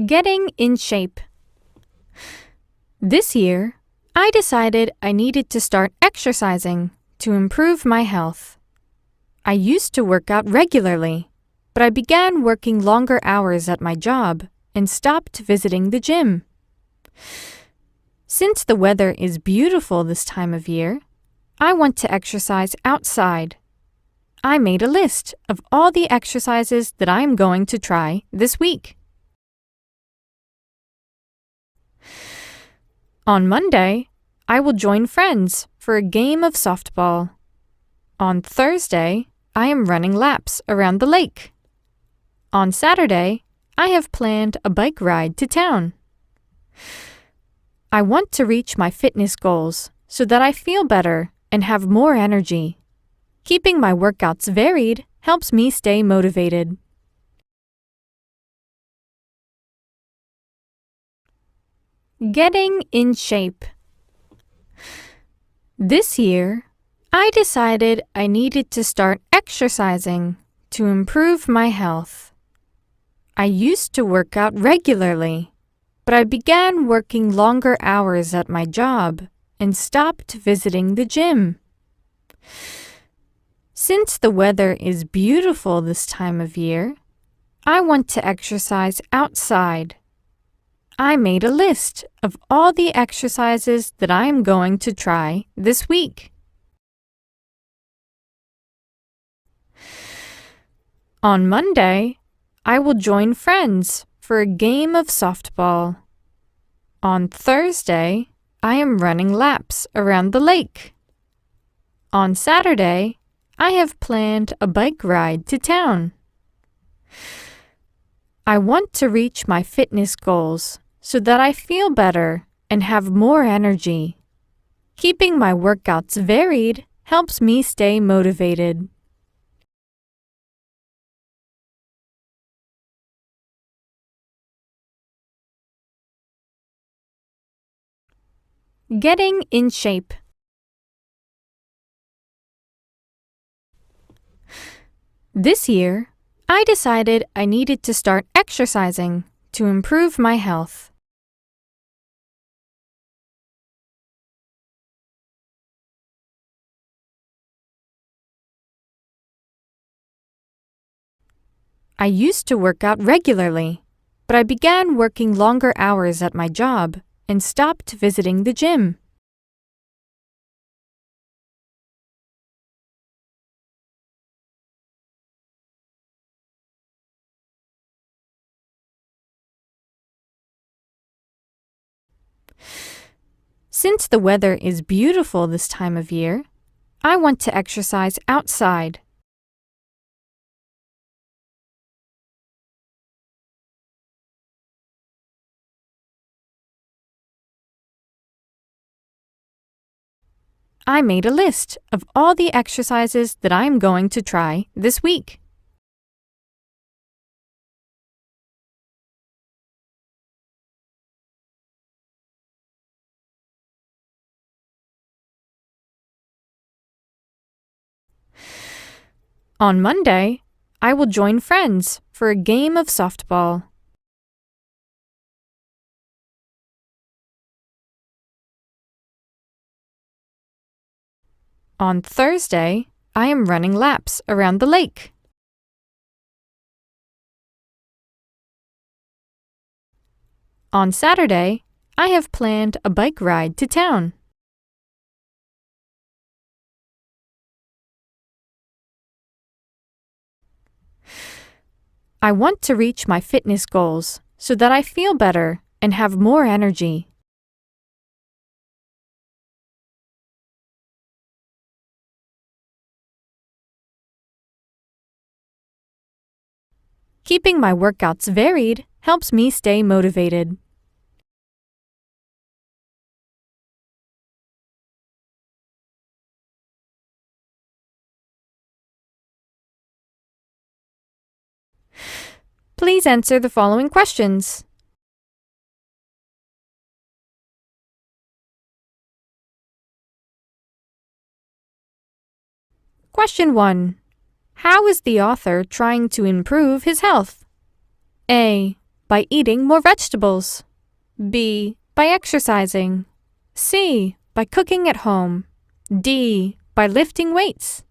Getting in shape. This year, I decided I needed to start exercising to improve my health. I used to work out regularly, but I began working longer hours at my job and stopped visiting the gym. Since the weather is beautiful this time of year, I want to exercise outside. I made a list of all the exercises that I am going to try this week. On Monday, I will join friends for a game of softball. On Thursday, I am running laps around the lake. On Saturday, I have planned a bike ride to town. I want to reach my fitness goals so that I feel better and have more energy. Keeping my workouts varied helps me stay motivated. Getting in shape. This year, I decided I needed to start exercising to improve my health. I used to work out regularly, but I began working longer hours at my job and stopped visiting the gym. Since the weather is beautiful this time of year, I want to exercise outside. I made a list of all the exercises that I am going to try this week. On Monday, I will join friends for a game of softball. On Thursday, I am running laps around the lake. On Saturday, I have planned a bike ride to town. I want to reach my fitness goals so that I feel better and have more energy. Keeping my workouts varied helps me stay motivated. Getting in shape. This year, I decided I needed to start exercising to improve my health. I used to work out regularly, but I began working longer hours at my job and stopped visiting the gym. Since the weather is beautiful this time of year, I want to exercise outside. I made a list of all the exercises that I am going to try this week. On Monday, I will join friends for a game of softball. On Thursday, I am running laps around the lake. On Saturday, I have planned a bike ride to town. I want to reach my fitness goals so that I feel better and have more energy. Keeping my workouts varied helps me stay motivated. Please answer the following questions. Question 1. How is the author trying to improve his health? A. By eating more vegetables. B. By exercising. C. By cooking at home. D. By lifting weights.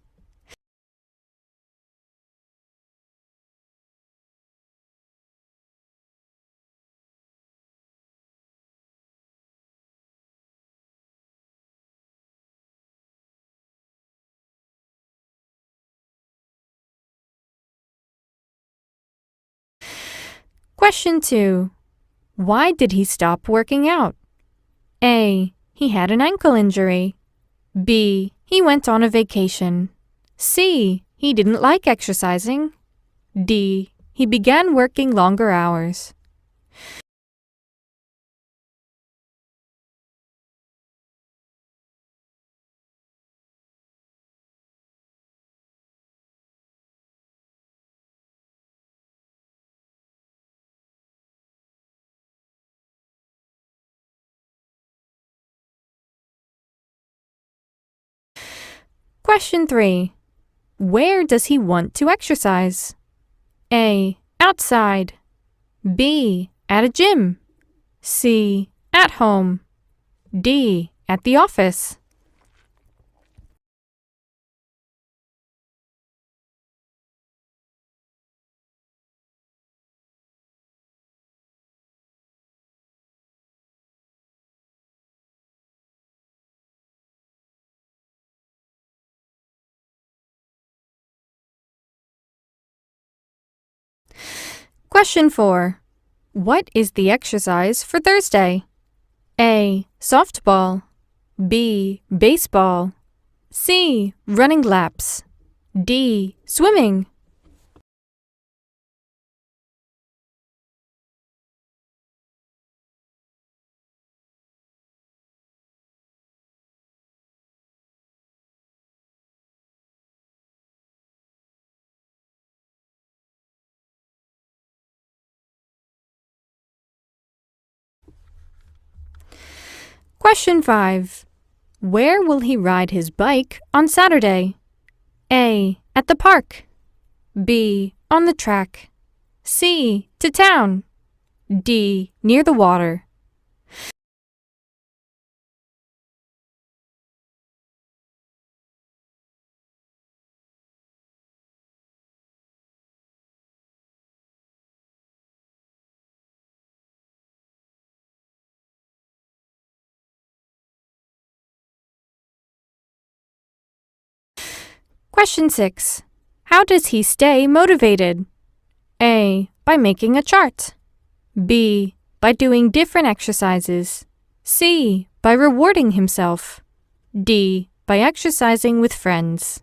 Question 2. Why did he stop working out? A. He had an ankle injury. B. He went on a vacation. C. He didn't like exercising. D. He began working longer hours. Question 3. Where does he want to exercise? A. Outside. B. At a gym. C. At home. D. At the office. Question 4. What is the exercise for Thursday? A. Softball. B. Baseball. C. Running laps. D. Swimming. Question 5. Where will he ride his bike on Saturday? A. At the park. B. On the track. C. To town. D. Near the water. Question 6. How does he stay motivated? A. By making a chart. B. By doing different exercises. C. By rewarding himself. D. By exercising with friends.